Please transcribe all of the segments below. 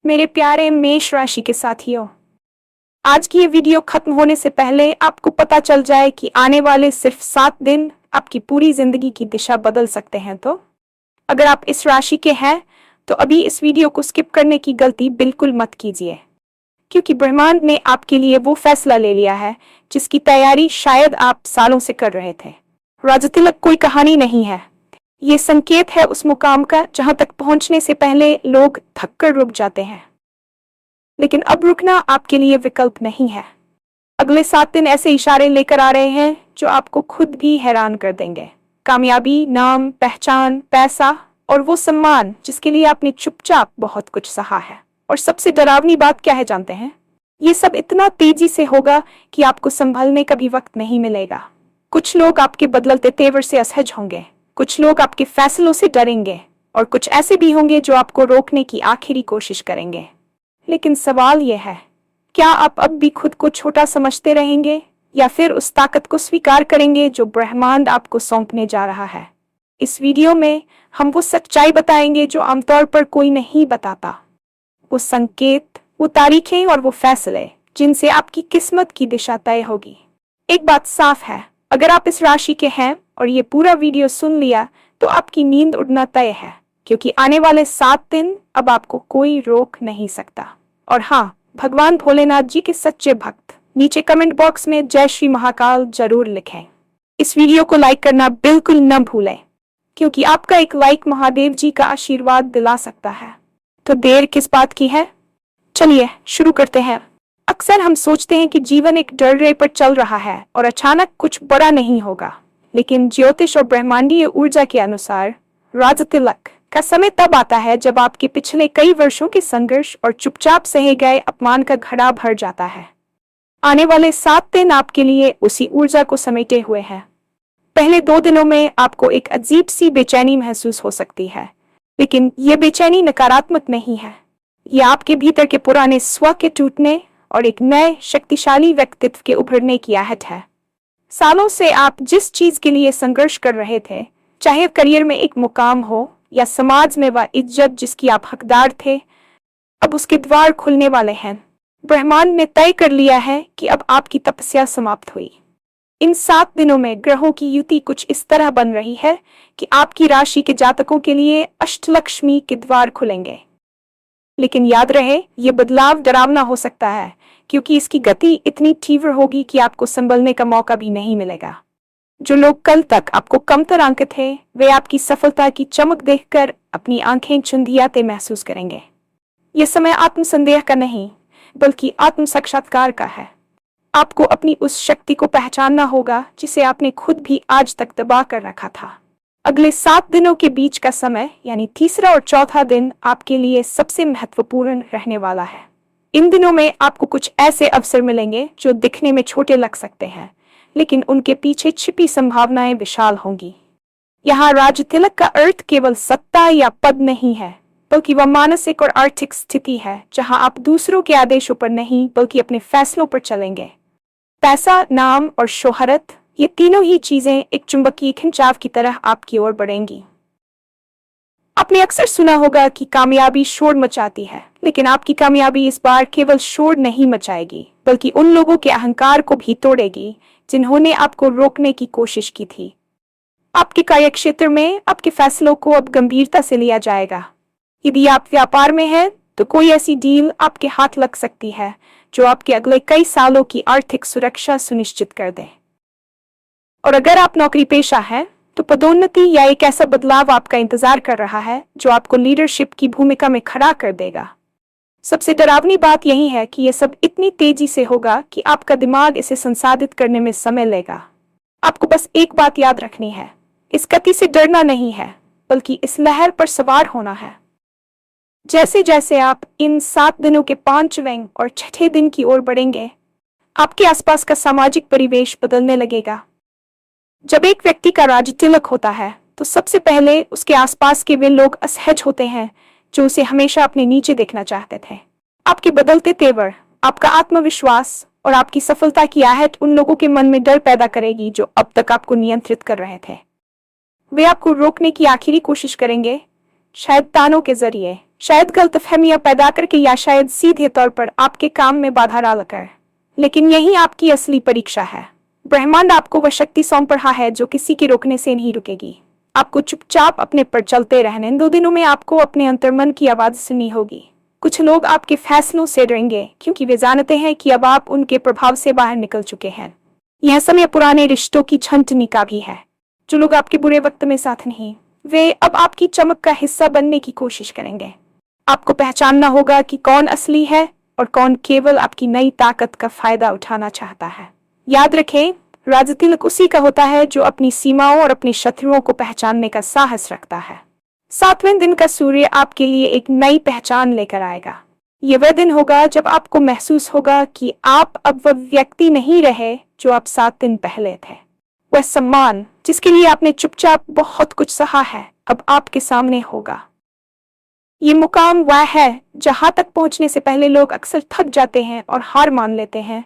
मेरे प्यारे मेष राशि के साथियों, आज की ये वीडियो खत्म होने से पहले आपको पता चल जाए कि आने वाले सिर्फ 7 दिन आपकी पूरी जिंदगी की दिशा बदल सकते हैं। तो अगर आप इस राशि के हैं तो अभी इस वीडियो को स्किप करने की गलती बिल्कुल मत कीजिए, क्योंकि ब्रह्मांड ने आपके लिए वो फैसला ले लिया है जिसकी तैयारी शायद आप सालों से कर रहे थे। राजतिलक कोई कहानी नहीं है, ये संकेत है उस मुकाम का जहां तक पहुंचने से पहले लोग थककर रुक जाते हैं। लेकिन अब रुकना आपके लिए विकल्प नहीं है। अगले 7 दिन ऐसे इशारे लेकर आ रहे हैं जो आपको खुद भी हैरान कर देंगे। कामयाबी, नाम, पहचान, पैसा और वो सम्मान जिसके लिए आपने चुपचाप बहुत कुछ सहा है। और सबसे डरावनी बात क्या है जानते हैं? ये सब इतना तेजी से होगा कि आपको संभलने का भी वक्त नहीं मिलेगा। कुछ लोग आपके बदलते तेवर से असहज होंगे, कुछ लोग आपके फैसलों से डरेंगे और कुछ ऐसे भी होंगे जो आपको रोकने की आखिरी कोशिश करेंगे। लेकिन सवाल यह है, क्या आप अब भी खुद को छोटा समझते रहेंगे या फिर उस ताकत को स्वीकार करेंगे जो ब्रह्मांड आपको सौंपने जा रहा है? इस वीडियो में हम वो सच्चाई बताएंगे जो आमतौर पर कोई नहीं बताता। वो संकेत, वो तारीखें और वो फैसले जिनसे आपकी किस्मत की दिशा तय होगी। एक बात साफ है, अगर आप इस राशि के हैं और ये पूरा वीडियो सुन लिया तो आपकी नींद उड़ना तय है, क्योंकि आने वाले 7 दिन अब आपको कोई रोक नहीं सकता। और हाँ, भगवान भोलेनाथ जी के सच्चे भक्त नीचे कमेंट बॉक्स में जय श्री महाकाल जरूर लिखें। इस वीडियो को लाइक करना बिल्कुल न भूलें, क्योंकि आपका एक लाइक महादेव जी का आशीर्वाद दिला सकता है। तो देर किस बात की है, चलिए शुरू करते हैं। अक्सर हम सोचते हैं कि जीवन एक डर पर चल रहा है और अचानक कुछ बड़ा नहीं होगा, लेकिन ज्योतिष और ब्रह्मांडीय ऊर्जा के अनुसार राजतिलक का समय तब आता है जब आपके पिछले कई वर्षों के संघर्ष और चुपचाप सहे गए अपमान का घड़ा भर जाता है। आने वाले 7 दिन आपके लिए उसी ऊर्जा को समेटे हुए हैं। पहले 2 दिनों में आपको एक अजीब सी बेचैनी महसूस हो सकती है, लेकिन ये बेचैनी नकारात्मक नहीं है। ये आपके भीतर के पुराने स्व के टूटने और एक नए शक्तिशाली व्यक्तित्व के उभरने की आहट है। सालों से आप जिस चीज के लिए संघर्ष कर रहे थे, चाहे करियर में एक मुकाम हो या समाज में वह इज्जत जिसकी आप हकदार थे, अब उसके द्वार खुलने वाले हैं। ब्रह्मांड ने तय कर लिया है कि अब आपकी तपस्या समाप्त हुई। इन 7 दिनों में ग्रहों की युति कुछ इस तरह बन रही है कि आपकी राशि के जातकों के लिए अष्टलक्ष्मी के द्वार खुलेंगे। लेकिन याद रहे, ये बदलाव डरावना हो सकता है, क्योंकि इसकी गति इतनी तीव्र होगी कि आपको संभलने का मौका भी नहीं मिलेगा। जो लोग कल तक आपको कमतर आंक थे, वे आपकी सफलता की चमक देखकर अपनी आंखें चुंधियाते महसूस करेंगे। यह समय आत्मसंदेह का नहीं, बल्कि आत्म साक्षात्कार का है। आपको अपनी उस शक्ति को पहचानना होगा जिसे आपने खुद भी आज तक दबा कर रखा था। अगले 7 दिनों के बीच का समय यानी तीसरा और चौथा दिन आपके लिए सबसे महत्वपूर्ण रहने वाला है। इन दिनों में आपको कुछ ऐसे अवसर मिलेंगे जो दिखने में छोटे लग सकते हैं, लेकिन उनके पीछे छिपी संभावनाएं विशाल होंगी। यहाँ राजतिलक का अर्थ केवल सत्ता या पद नहीं है, बल्कि वह मानसिक और आर्थिक स्थिति है जहाँ आप दूसरों के आदेशों पर नहीं बल्कि अपने फैसलों पर चलेंगे। पैसा, नाम और शोहरत, ये तीनों ही चीजें एक चुंबकीय खिंचाव की तरह आपकी ओर बढ़ेंगी। आपने अक्सर सुना होगा कि कामयाबी शोर मचाती है, लेकिन आपकी कामयाबी इस बार केवल शोर नहीं मचाएगी, बल्कि उन लोगों के अहंकार को भी तोड़ेगी जिन्होंने आपको रोकने की कोशिश की थी। आपके कार्यक्षेत्र में आपके फैसलों को अब गंभीरता से लिया जाएगा। यदि आप व्यापार में हैं, तो कोई ऐसी डील आपके हाथ लग सकती है जो आपके अगले कई सालों की आर्थिक सुरक्षा सुनिश्चित कर दे। और अगर आप नौकरी पेशा हैं, तो पदोन्नति या एक ऐसा बदलाव आपका इंतजार कर रहा है जो आपको लीडरशिप की भूमिका में खड़ा कर देगा। सबसे डरावनी बात यही है कि यह सब इतनी तेजी से होगा कि आपका दिमाग इसे संसाधित करने में समय लेगा। आपको बस एक बात याद रखनी है, इस गति से डरना नहीं है, बल्कि इस लहर पर सवार होना है। जैसे जैसे आप इन 7 दिनों के 5वें और 6ठे दिन की ओर बढ़ेंगे, आपके आसपास का सामाजिक परिवेश बदलने लगेगा। जब एक व्यक्ति का राजतिलक होता है, तो सबसे पहले उसके आसपास के वे लोग असहज होते हैं जो उसे हमेशा अपने नीचे देखना चाहते थे। आपके बदलते तेवर, आपका आत्मविश्वास और आपकी सफलता की आहट उन लोगों के मन में डर पैदा करेगी जो अब तक आपको नियंत्रित कर रहे थे। वे आपको रोकने की आखिरी कोशिश करेंगे, शायद तानों के जरिए, शायद गलतफहमियां पैदा करके या शायद सीधे तौर पर आपके काम में बाधा डालकर। लेकिन यही आपकी असली परीक्षा है। ब्रह्मांड आपको वह शक्ति सौंप रहा है जो किसी के रोकने से नहीं रुकेगी। आपको चुपचाप अपने पर चलते रहने 2 दिनों में आपको अपने अंतर्मन की आवाज सुननी होगी। कुछ लोग आपके फैसलों से डरेंगे क्योंकि वे जानते हैं कि अब आप उनके प्रभाव से बाहर निकल चुके हैं। यह समय पुराने रिश्तों की छंटनी का भी है। जो लोग आपके बुरे वक्त में साथ नहीं, वे अब आपकी चमक का हिस्सा बनने की कोशिश करेंगे। आपको पहचानना होगा कि कौन असली है और कौन केवल आपकी नई ताकत का फायदा उठाना चाहता है। याद रखें, राजतिलक उसी का होता है जो अपनी सीमाओं और अपने शत्रुओं को पहचानने का साहस रखता है। 7वें दिन का सूर्य आपके लिए एक नई पहचान लेकर आएगा। ये वह दिन होगा जब आपको महसूस होगा कि आप अब वह व्यक्ति नहीं रहे जो आप 7 दिन पहले थे। वह सम्मान जिसके लिए आपने चुपचाप बहुत कुछ सहा है, अब आपके सामने होगा। ये मुकाम वह है जहां तक पहुंचने से पहले लोग अक्सर थक जाते हैं और हार मान लेते हैं,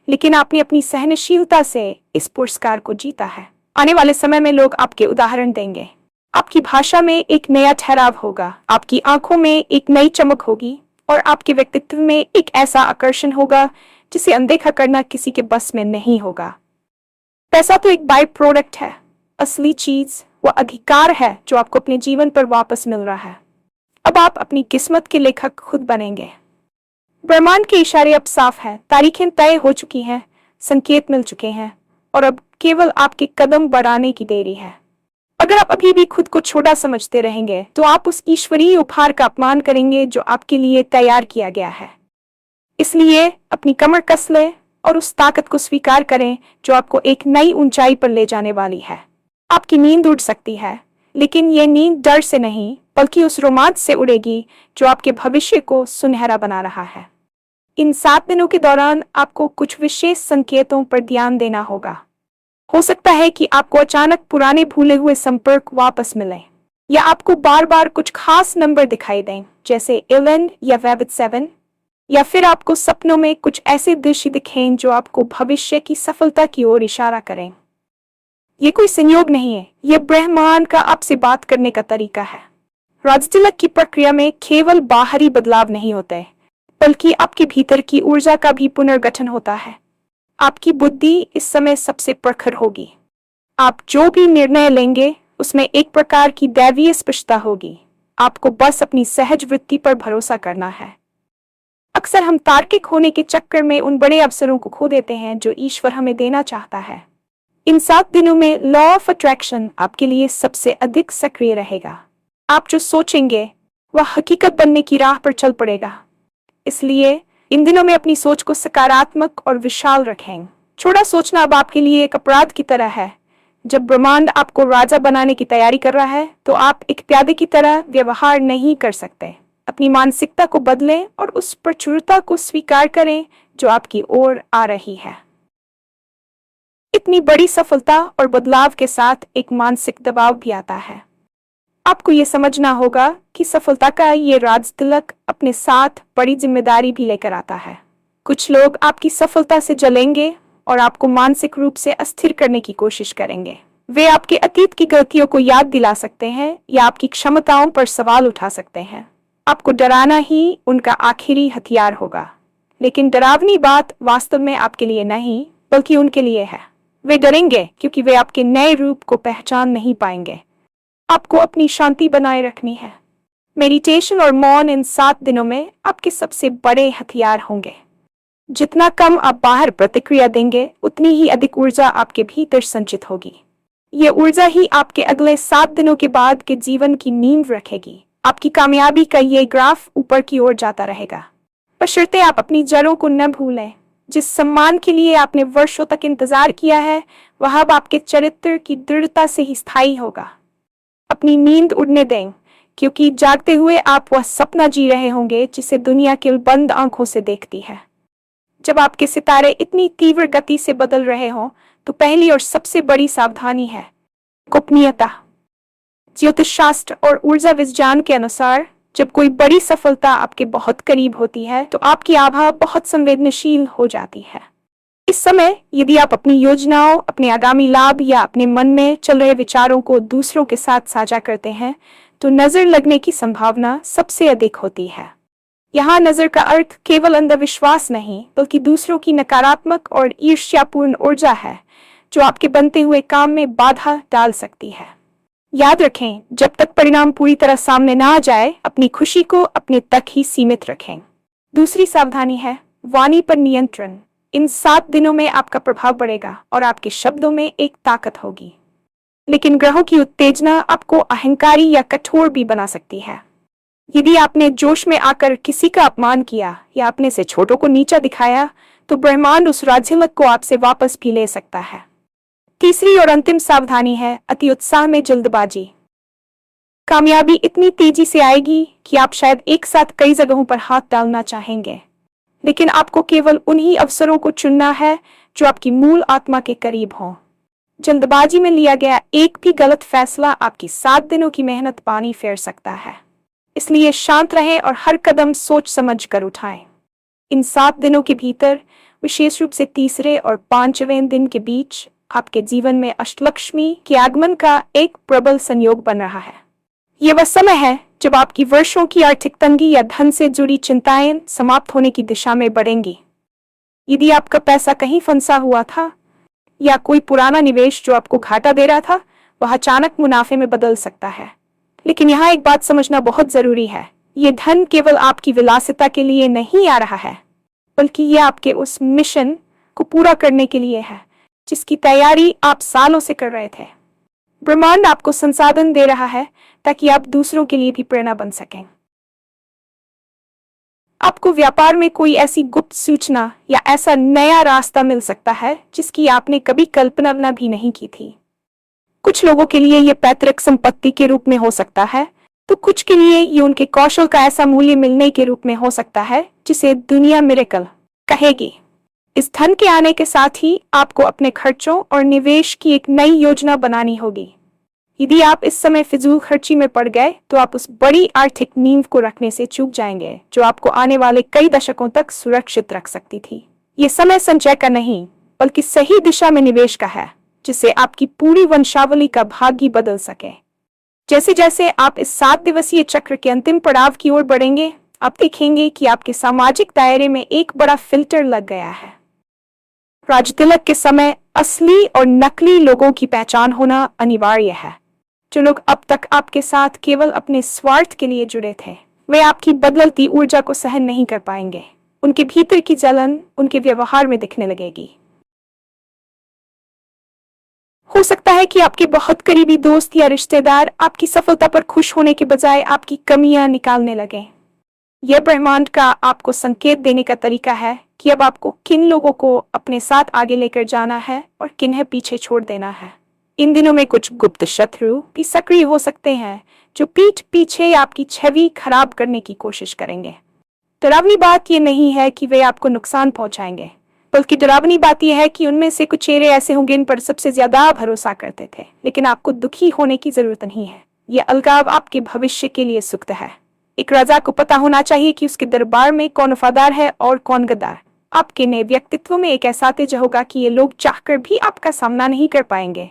लेकिन आपने अपनी सहनशीलता से इस पुरस्कार को जीता है। आने वाले समय में लोग आपके उदाहरण देंगे। आपकी भाषा में एक नया ठहराव होगा, आपकी आंखों में एक नई चमक होगी और आपके व्यक्तित्व में एक ऐसा आकर्षण होगा जिसे अनदेखा करना किसी के बस में नहीं होगा। पैसा तो एक बाय प्रोडक्ट है, असली चीज वह अधिकार है जो आपको अपने जीवन पर वापस मिल रहा है। अब आप अपनी किस्मत के लेखक खुद बनेंगे। ब्रह्मांड के इशारे अब साफ हैं, तारीखें तय हो चुकी हैं, संकेत मिल चुके हैं और अब केवल आपके कदम बढ़ाने की देरी है। अगर आप अभी भी खुद को छोटा समझते रहेंगे तो आप उस ईश्वरीय उपहार का अपमान करेंगे जो आपके लिए तैयार किया गया है। इसलिए अपनी कमर कस लें और उस ताकत को स्वीकार करें जो आपको एक नई ऊंचाई पर ले जाने वाली है। आपकी नींद उड़ सकती है, लेकिन ये नींद डर से नहीं बल्कि उस रोमांच से उड़ेगी जो आपके भविष्य को सुनहरा बना रहा है। इन 7 दिनों के दौरान आपको कुछ विशेष संकेतों पर ध्यान देना होगा। हो सकता है कि आपको अचानक पुराने भूले हुए संपर्क वापस मिलें, या आपको बार बार कुछ खास नंबर दिखाई दें जैसे 11 या वैविड 7, या फिर आपको सपनों में कुछ ऐसे दृश्य दिखें जो आपको भविष्य की सफलता की ओर इशारा करें। ये कोई संयोग नहीं है, यह ब्रह्मांड का आपसे बात करने का तरीका है। राजतिलक की प्रक्रिया में केवल बाहरी बदलाव नहीं होते, बल्कि आपके भीतर की ऊर्जा का भी पुनर्गठन होता है। आपकी बुद्धि इस समय सबसे प्रखर होगी। आप जो भी निर्णय लेंगे उसमें एक प्रकार की दैवीय स्पष्टता होगी। आपको बस अपनी सहज वृत्ति पर भरोसा करना है। अक्सर हम तार्किक होने के चक्कर में उन बड़े अवसरों को खो देते हैं जो ईश्वर हमें देना चाहता है। इन 7 दिनों में लॉ ऑफ अट्रैक्शन आपके लिए सबसे अधिक सक्रिय रहेगा। आप जो सोचेंगे वह हकीकत बनने की राह पर चल पड़ेगा। इसलिए इन दिनों में अपनी सोच को सकारात्मक और विशाल रखें। छोटा सोचना अब आपके लिए एक अपराध की तरह है। जब ब्रह्मांड आपको राजा बनाने की तैयारी कर रहा है तो आप एक प्यादे की तरह व्यवहार नहीं कर सकते। अपनी मानसिकता को बदलें और उस प्रचुरता को स्वीकार करें जो आपकी ओर आ रही है। इतनी बड़ी सफलता और बदलाव के साथ एक मानसिक दबाव भी आता है। आपको ये समझना होगा कि सफलता का ये राजतिलक अपने साथ बड़ी जिम्मेदारी भी लेकर आता है। कुछ लोग आपकी सफलता से जलेंगे और आपको मानसिक रूप से अस्थिर करने की कोशिश करेंगे। वे आपके अतीत की गलतियों को याद दिला सकते हैं या आपकी क्षमताओं पर सवाल उठा सकते हैं। आपको डराना ही उनका आखिरी हथियार होगा, लेकिन डरावनी बात वास्तव में आपके लिए नहीं बल्कि उनके लिए है। वे डरेंगे क्योंकि वे आपके नए रूप को पहचान नहीं पाएंगे। आपको अपनी शांति बनाए रखनी है। मेडिटेशन और मौन इन 7 दिनों में आपके सबसे बड़े हथियार होंगे। जितना कम आप बाहर प्रतिक्रिया देंगे उतनी ही अधिक ऊर्जा आपके भीतर संचित होगी। ये ऊर्जा ही आपके अगले 7 दिनों के बाद के जीवन की नींव रखेगी। आपकी कामयाबी का ये ग्राफ ऊपर की ओर जाता रहेगा, बशर्ते आप अपनी जड़ों को न भूलें। जिस सम्मान के लिए आपने वर्षों तक इंतजार किया है वह अब आपके चरित्र की दृढ़ता से ही स्थायी होगा। अपनी नींद उड़ने दें, क्योंकि जागते हुए आप वह सपना जी रहे होंगे जिसे दुनिया केवल बंद आंखों से देखती है। जब आपके सितारे इतनी तीव्र गति से बदल रहे हों तो पहली और सबसे बड़ी सावधानी है गोपनीयता। ज्योतिष शास्त्र और ऊर्जा विज्ञान के अनुसार जब कोई बड़ी सफलता आपके बहुत करीब होती है तो आपकी आभा बहुत संवेदनशील हो जाती है। इस समय यदि आप अपनी योजनाओं, अपने आगामी लाभ या अपने मन में चल रहे विचारों को दूसरों के साथ साझा करते हैं तो नजर लगने की संभावना सबसे अधिक होती है। यहाँ नजर का अर्थ केवल अंधविश्वास नहीं, बल्कि दूसरों की नकारात्मक और ईर्ष्यापूर्ण ऊर्जा है, जो आपके बनते हुए काम में बाधा डाल सकती है। याद रखें, जब तक परिणाम पूरी तरह सामने ना आ जाए, अपनी खुशी को अपने तक ही सीमित रखें। दूसरी सावधानी है वाणी पर नियंत्रण। इन 7 दिनों में आपका प्रभाव बढ़ेगा और आपके शब्दों में एक ताकत होगी, लेकिन ग्रहों की उत्तेजना आपको अहंकारी या कठोर भी बना सकती है। यदि आपने जोश में आकर किसी का अपमान किया या अपने से छोटों को नीचा दिखाया, तो ब्रह्मांड उस राज्यलक को आपसे वापस भी ले सकता है। तीसरी और अंतिम सावधानी है अति उत्साह में जल्दबाजी। कामयाबी इतनी तेजी से आएगी कि आप शायद एक साथ कई जगहों पर हाथ डालना चाहेंगे, लेकिन आपको केवल उन्हीं अवसरों को चुनना है जो आपकी मूल आत्मा के करीब हों। जल्दबाजी में लिया गया एक भी गलत फैसला आपकी 7 दिनों की मेहनत पानी फेर सकता है। इसलिए शांत रहें और हर कदम सोच समझ कर उठाएं। इन 7 दिनों के भीतर, विशेष रूप से तीसरे और 5वें दिन के बीच, आपके जीवन में अष्टलक्ष्मी के आगमन का एक प्रबल संयोग बन रहा है। यह वह समय है जब आपकी वर्षों की आर्थिक तंगी या धन से जुड़ी चिंताएं समाप्त होने की दिशा में बढ़ेंगी। यदि आपका पैसा कहीं फंसा हुआ था या कोई पुराना निवेश जो आपको घाटा दे रहा था, वह अचानक मुनाफे में बदल सकता है। लेकिन यहाँ एक बात समझना बहुत जरूरी है, ये धन केवल आपकी विलासिता के लिए नहीं आ रहा है, बल्कि यह आपके उस मिशन को पूरा करने के लिए है जिसकी तैयारी आप सालों से कर रहे थे। ब्रह्मांड आपको संसाधन दे रहा है ताकि आप दूसरों के लिए भी प्रेरणा बन सकें। आपको व्यापार में कोई ऐसी गुप्त सूचना या ऐसा नया रास्ता मिल सकता है जिसकी आपने कभी कल्पना भी नहीं की थी। कुछ लोगों के लिए यह पैतृक संपत्ति के रूप में हो सकता है, तो कुछ के लिए ये उनके कौशल का ऐसा मूल्य मिलने के रूप में हो सकता है जिसे दुनिया मिरेकल कहेगी। इस धन के आने के साथ ही आपको अपने खर्चों और निवेश की एक नई योजना बनानी होगी। यदि आप इस समय फिजूल खर्ची में पड़ गए, तो आप उस बड़ी आर्थिक नींव को रखने से चूक जाएंगे जो आपको आने वाले कई दशकों तक सुरक्षित रख सकती थी। ये समय संचय का नहीं, बल्कि सही दिशा में निवेश का है, जिससे आपकी पूरी वंशावली का भाग्य बदल सके। जैसे जैसे आप इस 7 दिवसीय चक्र के अंतिम पड़ाव की ओर बढ़ेंगे, आप देखेंगे कि आपके सामाजिक दायरे में एक बड़ा फिल्टर लग गया है। राजतिलक के समय असली और नकली लोगों की पहचान होना अनिवार्य है। जो लोग अब तक आपके साथ केवल अपने स्वार्थ के लिए जुड़े थे, वे आपकी बदलती ऊर्जा को सहन नहीं कर पाएंगे। उनके भीतर की जलन उनके व्यवहार में दिखने लगेगी। हो सकता है कि आपके बहुत करीबी दोस्त या रिश्तेदार आपकी सफलता पर खुश होने के बजाय आपकी कमियां निकालने लगे। यह ब्रह्मांड का आपको संकेत देने का तरीका है कि अब आपको किन लोगों को अपने साथ आगे लेकर जाना है और किन्हें पीछे छोड़ देना है। इन दिनों में कुछ गुप्त शत्रु भी सक्रिय हो सकते हैं जो पीठ पीछे आपकी छवि खराब करने की कोशिश करेंगे। डरावनी बात यह नहीं है कि वे आपको नुकसान पहुंचाएंगे, बल्कि डरावनी बात यह है कि उनमें से कुछ चेहरे ऐसे होंगे इन पर सबसे ज्यादा भरोसा करते थे, लेकिन आपको दुखी होने की जरूरत नहीं है। यह अलगाव आपके भविष्य के लिए सुक्त है। एक राजा को पता होना चाहिए कि उसके दरबार में कौन वफादार है और कौन गद्दार। आपके नए व्यक्तित्व में एक ऐसा तेज होगा कि ये लोग चाहकर भी आपका सामना नहीं कर पाएंगे।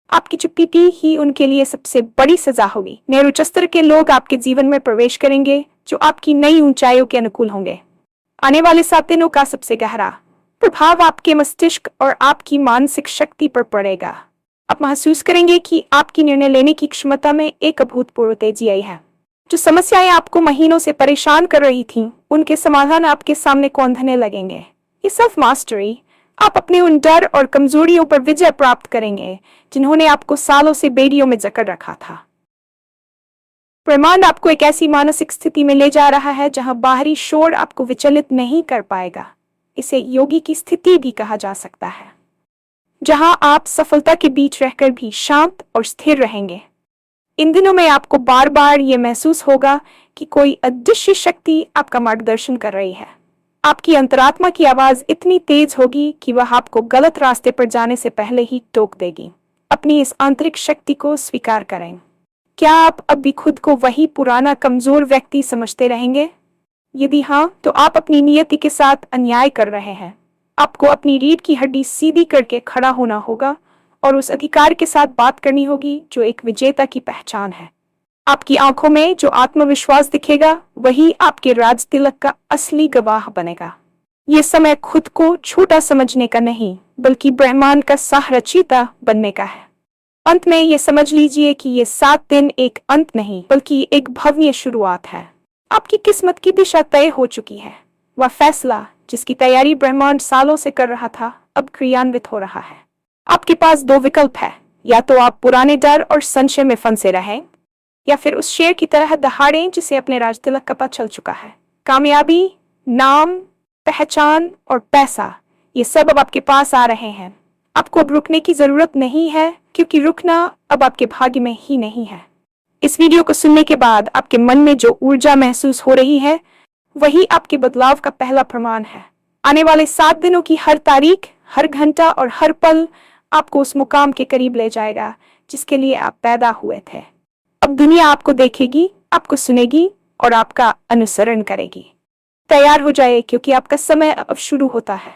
आपकी चुप्पी ही उनके लिए सबसे बड़ी सजा होगी। नए उच्च स्तर के लोग आपके जीवन में प्रवेश करेंगे जो आपकी नई ऊंचाइयों के अनुकूल होंगे। आने वाले 7 दिनों का सबसे गहरा प्रभाव आपके मस्तिष्क और आपकी मानसिक शक्ति पर पड़ेगा। आप महसूस करेंगे कि आपकी निर्णय लेने की क्षमता में एक अभूतपूर्व तेजी आई है। जो समस्याएं आपको महीनों से परेशान कर रही थीं, उनके समाधान आपके सामने कौंधने लगेंगे। ये सेल्फ मास्टरी, आप अपने उन डर और कमजोरियों पर विजय प्राप्त करेंगे जिन्होंने आपको सालों से बेड़ियों में जकड़ रखा था। ब्रह्मांड आपको एक ऐसी मानसिक स्थिति में ले जा रहा है जहां बाहरी शोर आपको विचलित नहीं कर पाएगा। इसे योगी की स्थिति भी कहा जा सकता है, जहां आप सफलता के बीच रहकर भी शांत और स्थिर रहेंगे। इन दिनों में आपको बार बार ये महसूस होगा कि कोई अदृश्य शक्ति आपका मार्गदर्शन कर रही है। आपकी अंतरात्मा की आवाज इतनी तेज होगी कि वह आपको गलत रास्ते पर जाने से पहले ही टोक देगी। अपनी इस आंतरिक शक्ति को स्वीकार करें। क्या आप अब भी खुद को वही पुराना कमजोर व्यक्ति समझते रहेंगे? यदि हाँ, तो आप अपनी नियति के साथ अन्याय कर रहे हैं। आपको अपनी रीढ़ की हड्डी सीधी करके खड़ा होना होगा और उस अधिकार के साथ बात करनी होगी जो एक विजेता की पहचान है। आपकी आंखों में जो आत्मविश्वास दिखेगा वही आपके राज तिलक का असली गवाह बनेगा। ये समय खुद को छोटा समझने का नहीं बल्कि ब्रह्मांड का सहरचयिता बनने का है। अंत में ये समझ लीजिए कि ये 7 दिन एक अंत नहीं बल्कि एक भव्य शुरुआत है। आपकी किस्मत की दिशा तय हो चुकी है। वह फैसला जिसकी तैयारी ब्रह्मांड सालों से कर रहा था अब क्रियान्वित हो रहा है। आपके पास 2 विकल्प है, या तो आप पुराने डर और संशय में फंसे रहें या फिर उस शेर की तरह दहाड़ें जिसे अपने राज तिलक का पता चल चुका है। कामयाबी, नाम, पहचान और पैसा, ये सब अब आपके पास आ रहे हैं। आपको अब रुकने की जरूरत नहीं है, क्योंकि रुकना अब आपके भाग्य में ही नहीं है। इस वीडियो को सुनने के बाद आपके मन में जो ऊर्जा महसूस हो रही है वही आपके बदलाव का पहला प्रमाण है। आने वाले 7 दिनों की हर तारीख, हर घंटा और हर पल आपको उस मुकाम के करीब ले जाएगा जिसके लिए आप पैदा हुए थे। अब दुनिया आपको देखेगी, आपको सुनेगी और आपका अनुसरण करेगी। तैयार हो जाए, क्योंकि आपका समय अब शुरू होता है।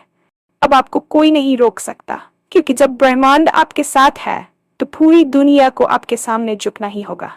अब आपको कोई नहीं रोक सकता, क्योंकि जब ब्रह्मांड आपके साथ है तो पूरी दुनिया को आपके सामने झुकना ही होगा।